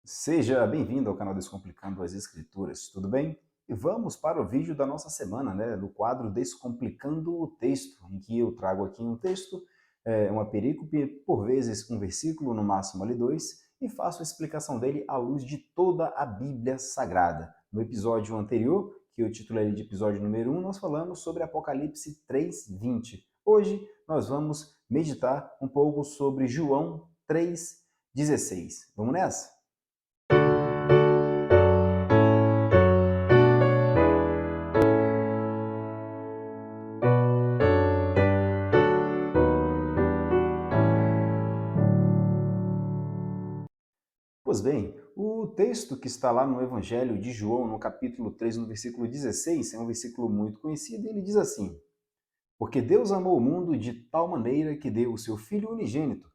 Seja bem-vindo ao canal Descomplicando as Escrituras, tudo bem? E vamos para o vídeo da nossa semana, do quadro Descomplicando o Texto, em que eu trago aqui um texto, uma perícope, por vezes um versículo, no máximo ali dois, e faço a explicação dele à luz de toda a Bíblia Sagrada. No episódio anterior, que eu titulei de episódio número 1, nós falamos sobre Apocalipse 3:20. Hoje nós vamos meditar um pouco sobre João 3:16. Vamos nessa? Pois bem, o texto que está lá no Evangelho de João, no capítulo 3, no versículo 16, é um versículo muito conhecido, e ele diz assim: Porque Deus amou o mundo de tal maneira que deu o seu Filho unigênito,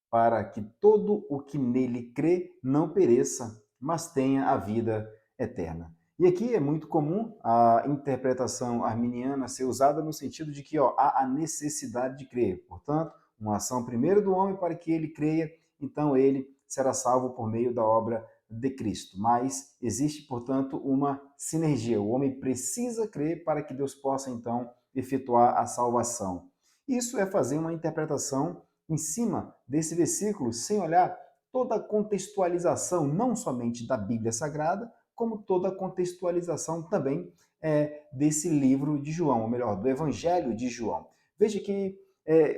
para que todo o que nele crê não pereça, mas tenha a vida eterna. E aqui é muito comum a interpretação arminiana ser usada no sentido de que há a necessidade de crer. Portanto, uma ação primeiro do homem para que ele creia, então ele será salvo por meio da obra de Cristo. Mas existe, portanto, uma sinergia. O homem precisa crer para que Deus possa, então, efetuar a salvação. Isso é fazer uma interpretação em cima desse versículo, sem olhar toda a contextualização, não somente da Bíblia Sagrada, como toda a contextualização também desse livro de João, ou melhor, do Evangelho de João. Veja que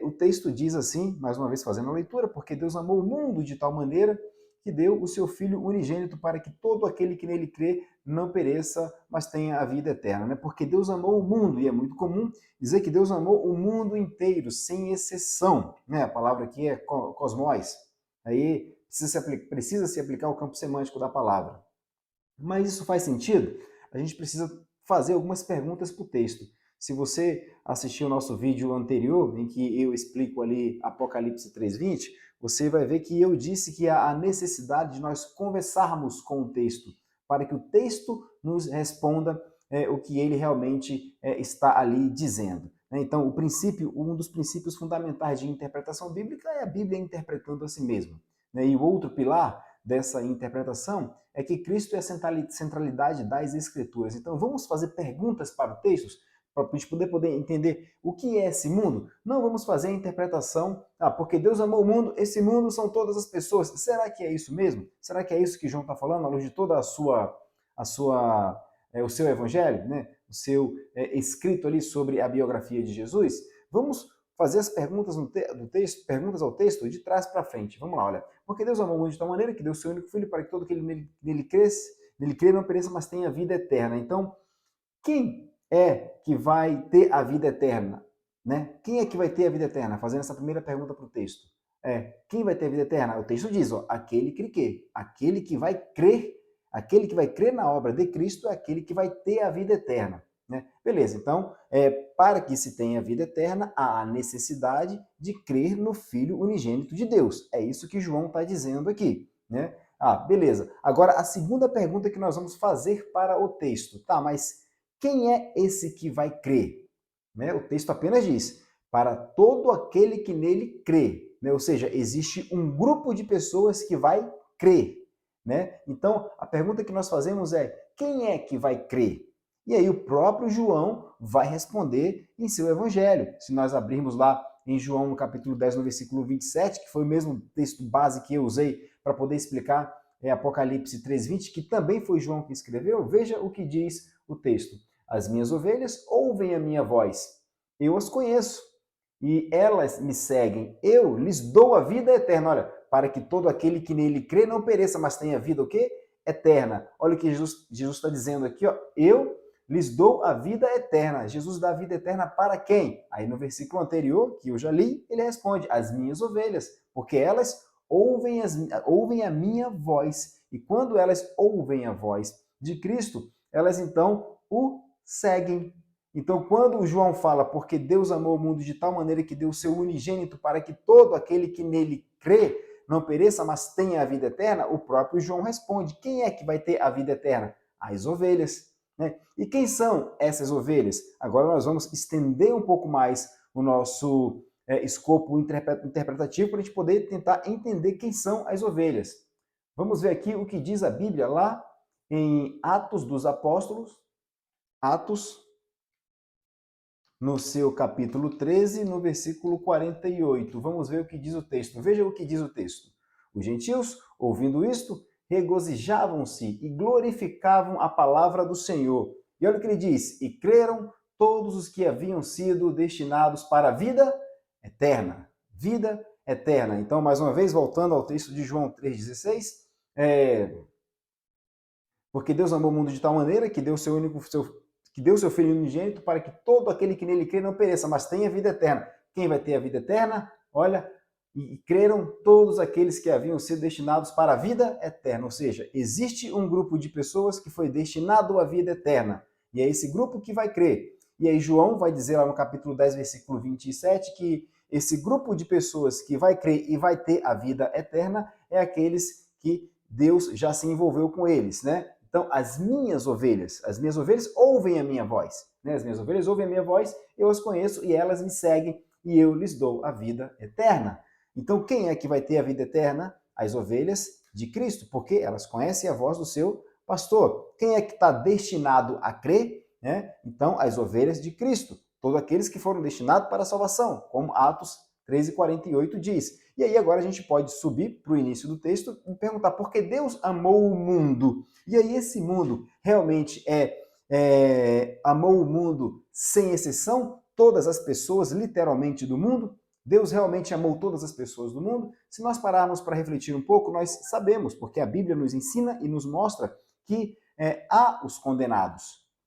o texto diz assim, mais uma vez fazendo a leitura, porque Deus amou o mundo de tal maneira que deu o seu Filho unigênito para que todo aquele que nele crê não pereça, mas tenha a vida eterna. Né? Porque Deus amou o mundo, e é muito comum dizer que Deus amou o mundo inteiro, sem exceção. Né? A palavra aqui é cosmos. Aí precisa se aplicar ao campo semântico da palavra. Mas isso faz sentido? A gente precisa fazer algumas perguntas para o texto. Se você assistiu o nosso vídeo anterior, em que eu explico ali Apocalipse 3:20, você vai ver que eu disse que há a necessidade de nós conversarmos com o texto, para que o texto nos responda o que ele realmente está ali dizendo. Então, um dos princípios fundamentais de interpretação bíblica é a Bíblia interpretando a si mesma. E o outro pilar dessa interpretação é que Cristo é a centralidade das Escrituras. Então, vamos fazer perguntas para o texto, para a gente poder entender o que é esse mundo? Não vamos fazer a interpretação, porque Deus amou o mundo, esse mundo são todas as pessoas. Será que é isso mesmo? Será que é isso que João está falando, à luz de toda o seu evangelho, né? O seu escrito ali sobre a biografia de Jesus? Vamos fazer as perguntas do texto, perguntas ao texto de trás para frente. Vamos lá, olha. Porque Deus amou o mundo de tal maneira que deu o seu único filho para que todo aquele nele crê não pereça, mas tenha vida eterna. Então, quem é que vai ter a vida eterna? Né? Quem é que vai ter a vida eterna? Fazendo essa primeira pergunta para o texto. Quem vai ter a vida eterna? O texto diz, aquele que crê. Aquele que vai crer na obra de Cristo é aquele que vai ter a vida eterna. Né? Beleza, então, para que se tenha vida eterna, há a necessidade de crer no Filho unigênito de Deus. É isso que João está dizendo aqui. Né? Beleza. Agora, a segunda pergunta que nós vamos fazer para o texto. Tá, mas quem é esse que vai crer? Né? O texto apenas diz, para todo aquele que nele crê. Né? Ou seja, existe um grupo de pessoas que vai crer. Né? Então, a pergunta que nós fazemos é, quem é que vai crer? E aí o próprio João vai responder em seu evangelho. Se nós abrirmos lá em João, no capítulo 10, no versículo 27, que foi o mesmo texto base que eu usei para poder explicar Apocalipse 3:20, que também foi João que escreveu, veja o que diz o texto. As minhas ovelhas ouvem a minha voz, eu as conheço, e elas me seguem. Eu lhes dou a vida eterna. Olha, para que todo aquele que nele crê não pereça, mas tenha vida o quê? Eterna. Olha o que Jesus está dizendo aqui, eu lhes dou a vida eterna. Jesus dá a vida eterna para quem? Aí no versículo anterior, que eu já li, ele responde, as minhas ovelhas, porque elas ouvem a minha voz. E quando elas ouvem a voz de Cristo, elas então o seguem. Então, quando o João fala, porque Deus amou o mundo de tal maneira que deu o seu unigênito para que todo aquele que nele crê não pereça, mas tenha a vida eterna, o próprio João responde, quem é que vai ter a vida eterna? As ovelhas. Né? E quem são essas ovelhas? Agora nós vamos estender um pouco mais o nosso escopo interpretativo para a gente poder tentar entender quem são as ovelhas. Vamos ver aqui o que diz a Bíblia lá em Atos dos Apóstolos, Atos, no seu capítulo 13, no versículo 48. Vamos ver o que diz o texto. Veja o que diz o texto. Os gentios, ouvindo isto, regozijavam-se e glorificavam a palavra do Senhor. E olha o que ele diz: e creram todos os que haviam sido destinados para a vida eterna. Vida eterna. Então, mais uma vez, voltando ao texto de João 3,16, porque Deus amou o mundo de tal maneira que deu seu Filho unigênito para que todo aquele que nele crê não pereça, mas tenha vida eterna. Quem vai ter a vida eterna? Olha, e creram todos aqueles que haviam sido destinados para a vida eterna. Ou seja, existe um grupo de pessoas que foi destinado à vida eterna. E é esse grupo que vai crer. E aí João vai dizer lá no capítulo 10, versículo 27, que esse grupo de pessoas que vai crer e vai ter a vida eterna é aqueles que Deus já se envolveu com eles, né? Então, as minhas ovelhas ouvem a minha voz. Né? As minhas ovelhas ouvem a minha voz, eu as conheço e elas me seguem e eu lhes dou a vida eterna. Então, quem é que vai ter a vida eterna? As ovelhas de Cristo, porque elas conhecem a voz do seu pastor. Quem é que está destinado a crer? Né? Então, as ovelhas de Cristo. Todos aqueles que foram destinados para a salvação, como Atos 13:48 diz. E aí agora a gente pode subir para o início do texto e perguntar por que Deus amou o mundo. E aí esse mundo realmente amou o mundo sem exceção? Todas as pessoas, literalmente, do mundo? Deus realmente amou todas as pessoas do mundo? Se nós pararmos para refletir um pouco, nós sabemos, porque a Bíblia nos ensina e nos mostra que há os condenados.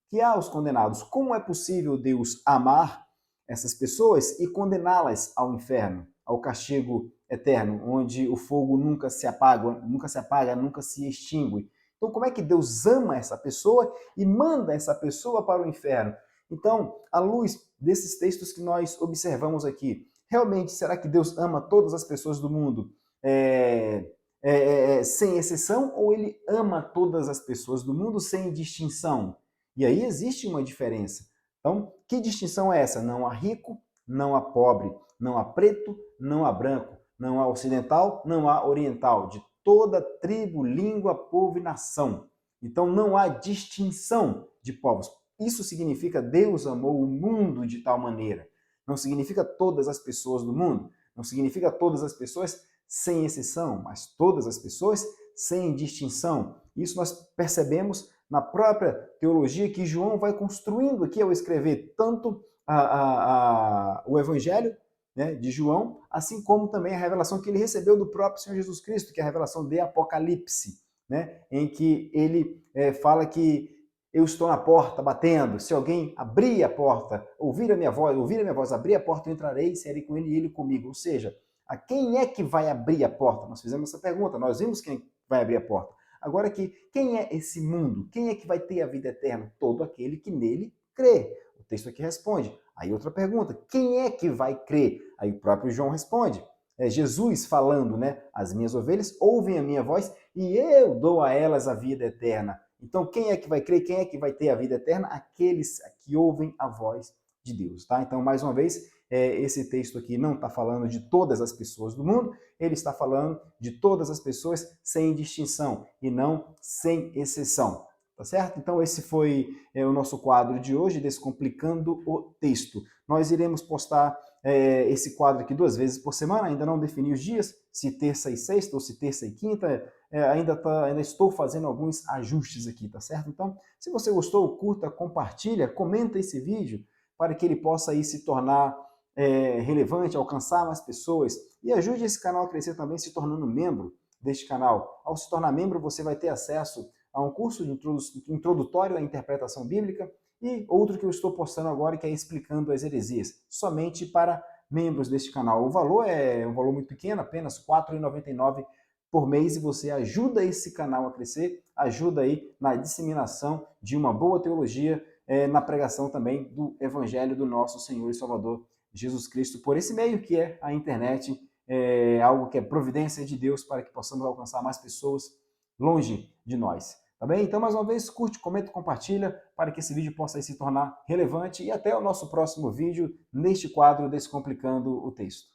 Que há os condenados. Como é possível Deus amar essas pessoas e condená-las ao inferno, ao castigo eterno, onde o fogo nunca se apaga, nunca se extingue? Então, como é que Deus ama essa pessoa e manda essa pessoa para o inferno? Então, à luz desses textos que nós observamos aqui, realmente, será que Deus ama todas as pessoas do mundo sem exceção, ou ele ama todas as pessoas do mundo sem distinção? E aí existe uma diferença. Então, que distinção é essa? Não há rico, não há pobre, não há preto, não há branco, não há ocidental, não há oriental, de toda tribo, língua, povo e nação. Então não há distinção de povos. Isso significa Deus amou o mundo de tal maneira. Não significa todas as pessoas do mundo, não significa todas as pessoas sem exceção, mas todas as pessoas sem distinção. Isso nós percebemos na própria teologia que João vai construindo aqui ao escrever tanto o Evangelho, né, de João, assim como também a revelação que ele recebeu do próprio Senhor Jesus Cristo, que é a revelação de Apocalipse, né, em que ele fala que eu estou na porta batendo, se alguém abrir a porta, ouvir a minha voz, abrir a porta, eu entrarei e serei com ele e ele comigo. Ou seja, a quem é que vai abrir a porta? Nós fizemos essa pergunta, nós vimos quem vai abrir a porta. Agora aqui, quem é esse mundo? Quem é que vai ter a vida eterna? Todo aquele que nele crê. O texto aqui responde. Aí outra pergunta, quem é que vai crer? Aí o próprio João responde. É Jesus falando, né? As minhas ovelhas ouvem a minha voz e eu dou a elas a vida eterna. Então, quem é que vai crer? Quem é que vai ter a vida eterna? Aqueles que ouvem a voz de Deus, tá? Então, mais uma vez, esse texto aqui não está falando de todas as pessoas do mundo, ele está falando de todas as pessoas sem distinção e não sem exceção. Tá certo? Então esse foi o nosso quadro de hoje, Descomplicando o Texto. Nós iremos postar esse quadro aqui 2 vezes por semana, ainda não defini os dias, se terça e sexta ou se terça e quinta, ainda estou fazendo alguns ajustes aqui, tá certo? Então, se você gostou, curta, compartilha, comenta esse vídeo para que ele possa aí se tornar relevante, alcançar mais pessoas e ajude esse canal a crescer também se tornando membro deste canal. Ao se tornar membro, você vai ter acesso a um curso introdutório à interpretação bíblica e outro que eu estou postando agora, que é explicando as heresias, somente para membros deste canal. O valor é um valor muito pequeno, apenas R$ 4,99 por mês, e você ajuda esse canal a crescer, ajuda aí na disseminação de uma boa teologia, na pregação também do Evangelho do nosso Senhor e Salvador Jesus Cristo, por esse meio que é a internet, algo que é providência de Deus para que possamos alcançar mais pessoas longe de nós. Tá bem? Então, mais uma vez, curte, comenta, compartilha para que esse vídeo possa se tornar relevante e até o nosso próximo vídeo neste quadro Descomplicando o Texto.